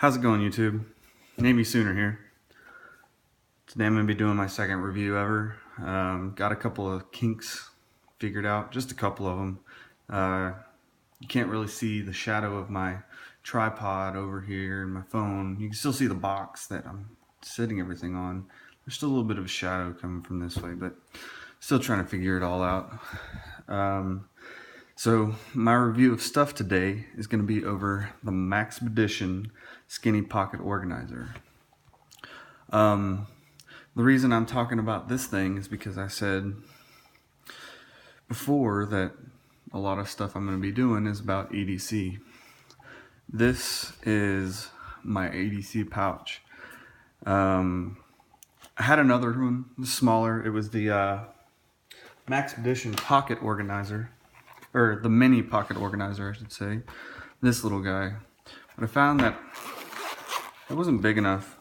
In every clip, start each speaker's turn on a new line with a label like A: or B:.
A: How's it going, YouTube? Navy Sooner here. Today I'm going to be doing my second review ever. Got a couple of kinks figured out, just a couple of them. You can't really see the shadow of my tripod over here and my phone. You can still see the box that I'm sitting everything on. There's still a little bit of a shadow coming from this way, but still trying to figure it all out. So my review of stuff today is going to be over the Maxpedition Skinny Pocket Organizer. The reason I'm talking about this thing is because I said before that a lot of stuff I'm going to be doing is about EDC. This is my EDC pouch. I had another one, smaller. It was the Maxpedition Pocket Organizer, or the mini pocket organizer, I should say. This little guy. But I found that it wasn't big enough.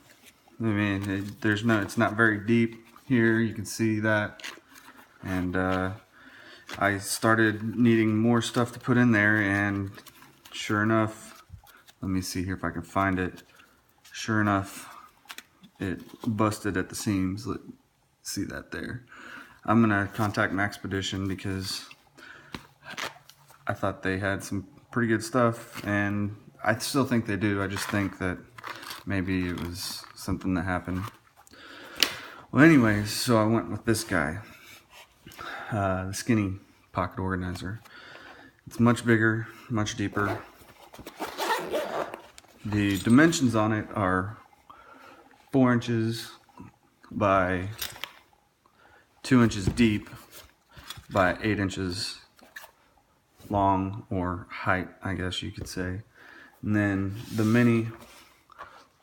A: I mean, it's not very deep here. You can see that. And I started needing more stuff to put in there, and sure enough, let me see here if I can find it. Sure enough, it busted at the seams. Let's see that there. I'm gonna contact Maxpedition because I thought they had some pretty good stuff, and I still think they do. I just think that maybe it was something that happened. Well, anyways, so I went with this guy, the Skinny Pocket Organizer. It's much bigger, much deeper. The dimensions on it are 4 inches by 2 inches deep by 8 inches long, or height, I guess you could say. And then the mini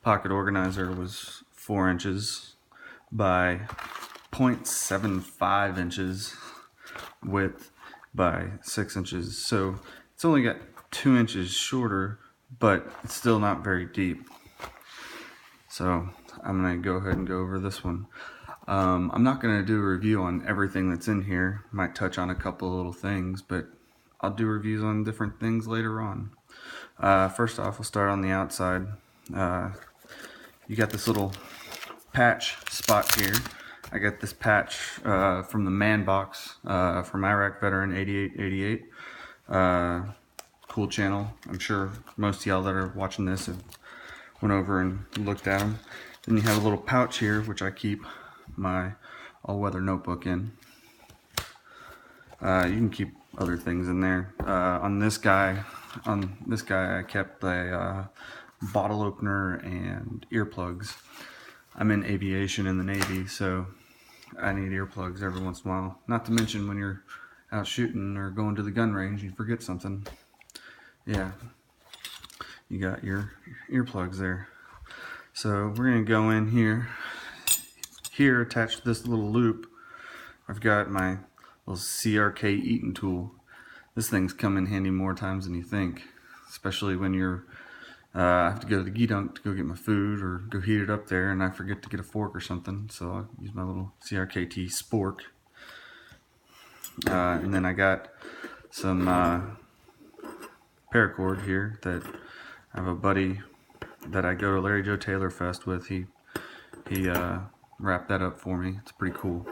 A: pocket organizer was 4 inches by 0.75 inches width by 6 inches. So it's only got 2 inches shorter, but it's still not very deep. So I'm gonna go ahead and go over this one. I'm not gonna do a review on everything that's in here. Might touch on a couple of little things, but I'll do reviews on different things later on. First off, we'll start on the outside. You got this little patch spot here. I got this patch from the Man Box from Iraq Veteran 8888. Cool channel. I'm sure most of y'all that are watching this have went over and looked at them. Then you have a little pouch here, which I keep my all-weather notebook in. You can keep other things in there. On this guy, I kept a bottle opener and earplugs. I'm in aviation in the Navy, so I need earplugs every once in a while. Not to mention when you're out shooting or going to the gun range, you forget something. Yeah, you got your earplugs there. So we're gonna go in here. Here, attached to this little loop, I've got my little CRK eating tool. This thing's come in handy more times than you think, especially when you're I have to go to the G-Dunk to go get my food or go heat it up there, and I forget to get a fork or something, so I use my little CRKT spork. And then I got some paracord here that I have a buddy that I go to Larry Joe Taylor Fest with. He wrapped that up for me. It's pretty cool.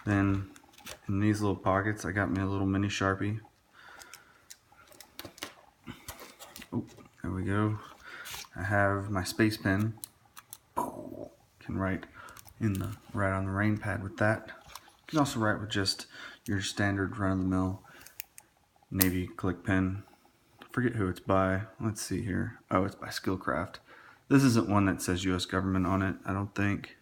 A: Then in these little pockets, I got me a little mini Sharpie. Oh, there we go. I have my space pen. Can write on the rain pad with that. You can also write with just your standard run-of-the-mill Navy click pen. I forget who it's by. Let's see here. Oh, it's by Skillcraft. This isn't one that says U.S. government on it, I don't think.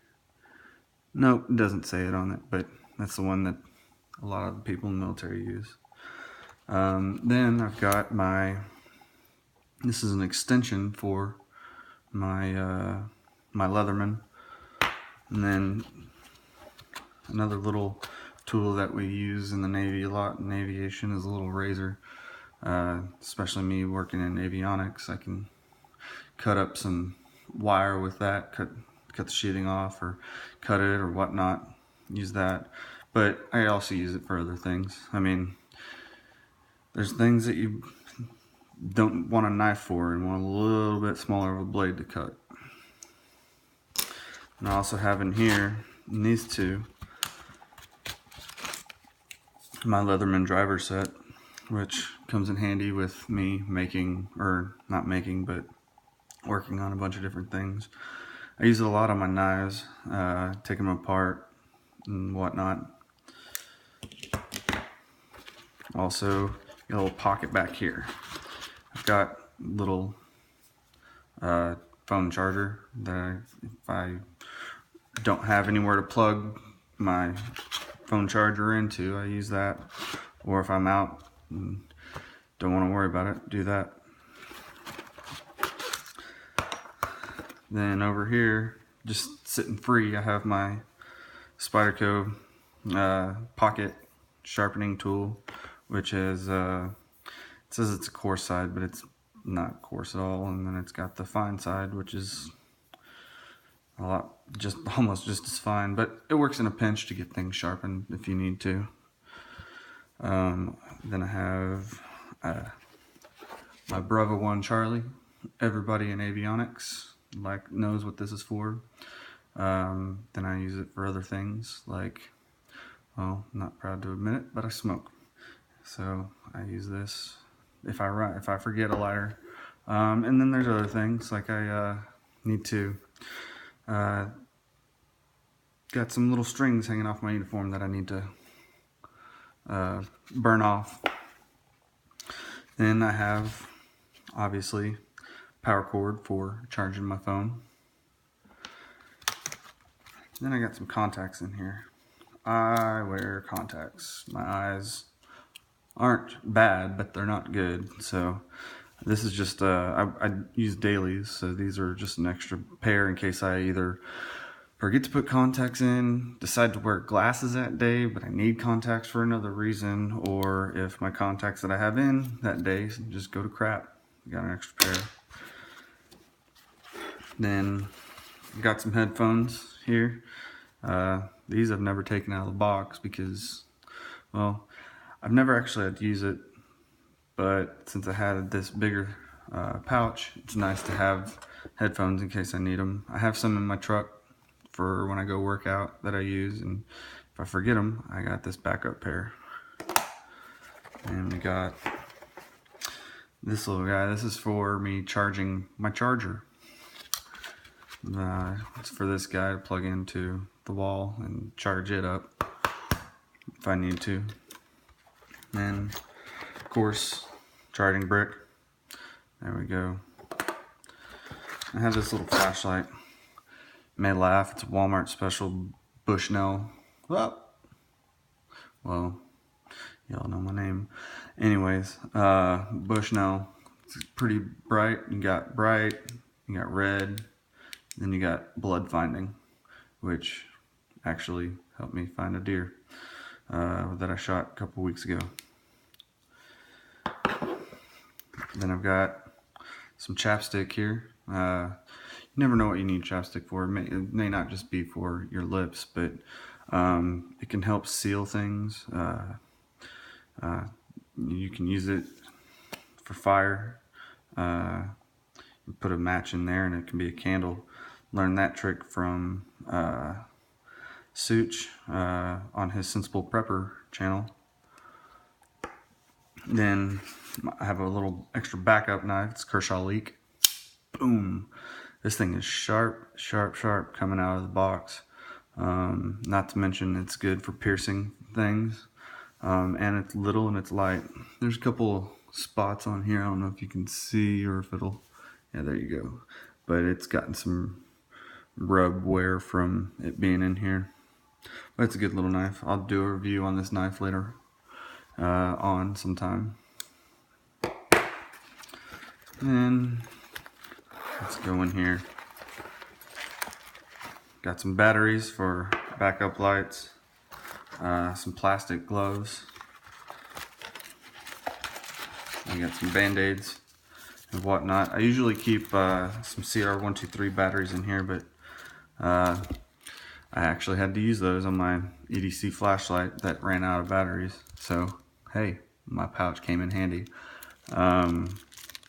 A: Nope, it doesn't say it on it, but that's the one that a lot of the people in the military use. Then I've got this is an extension for my my Leatherman. And then another little tool that we use in the Navy a lot in aviation is a little razor. Especially me working in avionics, I can cut up some wire with that, cut the sheathing off or cut it or whatnot, use that. But I also use it for other things. I mean, there's things that don't want a knife for and want a little bit smaller of a blade to cut. And I also have in here, in these two, my Leatherman driver set, which comes in handy with me making, or not making, but working on a bunch of different things. I use it a lot on my knives, take them apart and whatnot. Also, got a little pocket back here. I've got a little phone charger that if I don't have anywhere to plug my phone charger into, I use that. Or if I'm out and don't want to worry about it, do that. Then over here, just sitting free, I have my Spyderco pocket sharpening tool, which is it says it's a coarse side, but it's not coarse at all. And then it's got the fine side, which is a lot, almost just as fine, but it works in a pinch to get things sharpened if you need to. Then I have my Bravo 1 Charlie. Everybody in avionics knows what this is for. Then I use it for other things, like, well, I'm not proud to admit it, but I smoke. So I use this if I forget a lighter. And then there's other things, like I need to got some little strings hanging off my uniform that I need to burn off. Then I have, obviously, power cord for charging my phone. Then I got some contacts in here. I wear contacts. My eyes aren't bad, but they're not good. So this is just, I use dailies, so these are just an extra pair in case I either forget to put contacts in, decide to wear glasses that day, but I need contacts for another reason, or if my contacts that I have in that day just go to crap, I got an extra pair. Then got some headphones here. These I've never taken out of the box because, well, I've never actually had to use it, but since I had this bigger pouch, it's nice to have headphones in case I need them. I have some in my truck for when I go work out that I use, and if I forget them, I got this backup pair. And we got this little guy. This is for me charging my charger. It's for this guy to plug into the wall and charge it up if I need to. And of course, charging brick. There we go. I have this little flashlight. You may laugh, it's a Walmart special Bushnell. Well, y'all know my name. Anyways, Bushnell. It's pretty bright. You got bright, you got red, then you got blood finding, which actually helped me find a deer that I shot a couple weeks ago. Then I've got some chapstick here. You never know what you need chapstick for. It may not just be for your lips, but it can help seal things. You can use it for fire. You put a match in there and it can be a candle. Learned that trick from Such on his Sensible Prepper channel. Then I have a little extra backup knife. It's Kershaw Leek. Boom. This thing is sharp, sharp, sharp coming out of the box. Not to mention it's good for piercing things. And it's little and it's light. There's a couple spots on here. I don't know if you can see or if it'll... Yeah, there you go. But it's gotten some rub wear from it being in here. But it's a good little knife. I'll do a review on this knife later on sometime. And let's go in here. Got some batteries for backup lights, some plastic gloves. I got some band-aids and whatnot. I usually keep some CR123 batteries in here, but I actually had to use those on my EDC flashlight that ran out of batteries. So, hey, my pouch came in handy.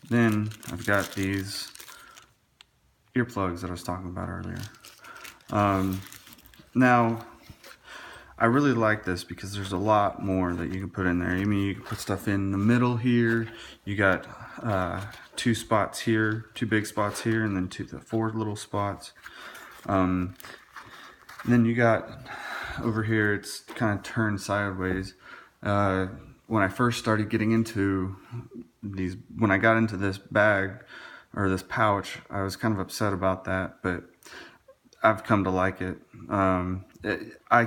A: Then I've got these earplugs that I was talking about earlier. Now, I really like this because there's a lot more that you can put in there. I mean, you can put stuff in the middle here. You got 2 spots here, 2 big spots here, and then 4 little spots. Then you got over here, it's kind of turned sideways. When I first started getting into these, when I got into this bag or this pouch, I was kind of upset about that, but I've come to like it. I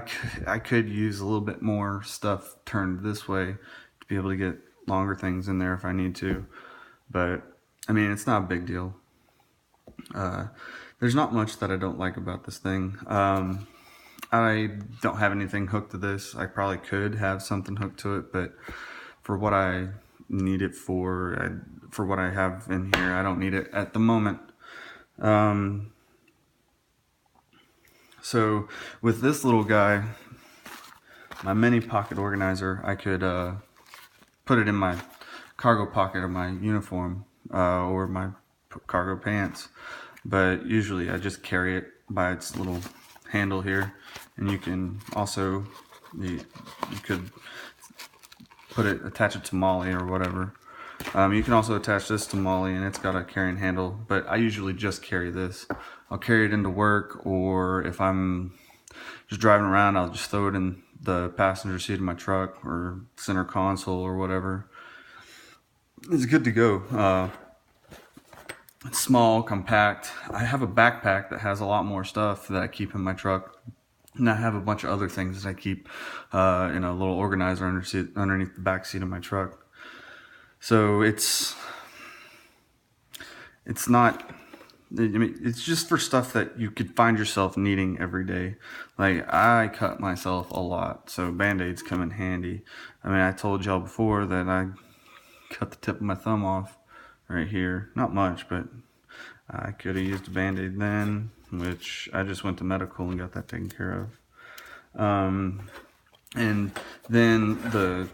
A: could use a little bit more stuff turned this way to be able to get longer things in there if I need to, but I mean, it's not a big deal. There's not much that I don't like about this thing. I don't have anything hooked to this. I probably could have something hooked to it, but for what I need it for what I have in here, I don't need it at the moment. So with this little guy, my mini pocket organizer, I could put it in my cargo pocket of my uniform or my cargo pants, but usually I just carry it by its little handle here, and you can also you could attach it to Molly or whatever. You can also attach this to Molly, and it's got a carrying handle, but I usually just carry this. I'll carry it into work, or if I'm just driving around, I'll just throw it in the passenger seat of my truck or center console or whatever. It's good to go. It's small, compact. I have a backpack that has a lot more stuff that I keep in my truck, and I have a bunch of other things that I keep in a little organizer underneath the back seat of my truck. So it's not, I mean, it's just for stuff that you could find yourself needing every day. Like, I cut myself a lot, so Band-Aids come in handy. I mean, I told y'all before that I cut the tip of my thumb off right here. Not much, but I could have used a Band-Aid then, which I just went to medical and got that taken care of. And then the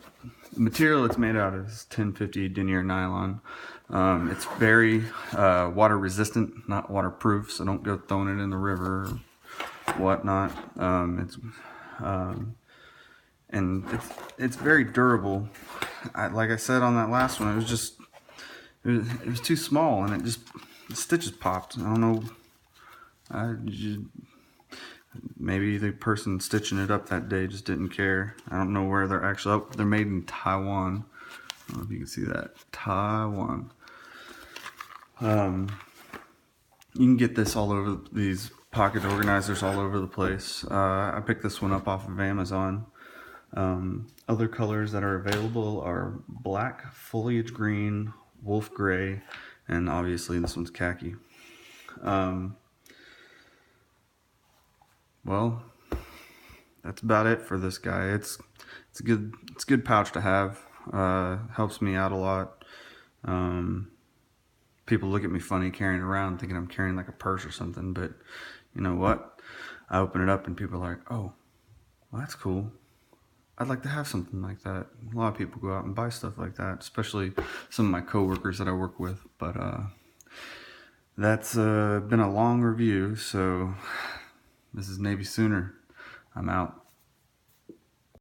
A: material it's made out of is 1050 denier nylon. It's very water resistant, not waterproof, so don't go throwing it in the river or whatnot. And it's very durable. Like I said on that last one, it was too small, and the stitches popped. I don't know. Maybe the person stitching it up that day just didn't care. I don't know where they're actually. Oh, they're made in Taiwan. I don't know if you can see that. Taiwan. You can get this all over, these pocket organizers all over the place. I picked this one up off of Amazon. Other colors that are available are black, foliage green, wolf gray, and obviously this one's khaki. Well, that's about it for this guy. It's a good pouch to have. Helps me out a lot. People look at me funny carrying it around, thinking I'm carrying like a purse or something, but you know what? I open it up and people are like, oh, well, that's cool. I'd like to have something like that. A lot of people go out and buy stuff like that, especially some of my coworkers that I work with. But that's been a long review, so this is Navy Sooner. I'm out.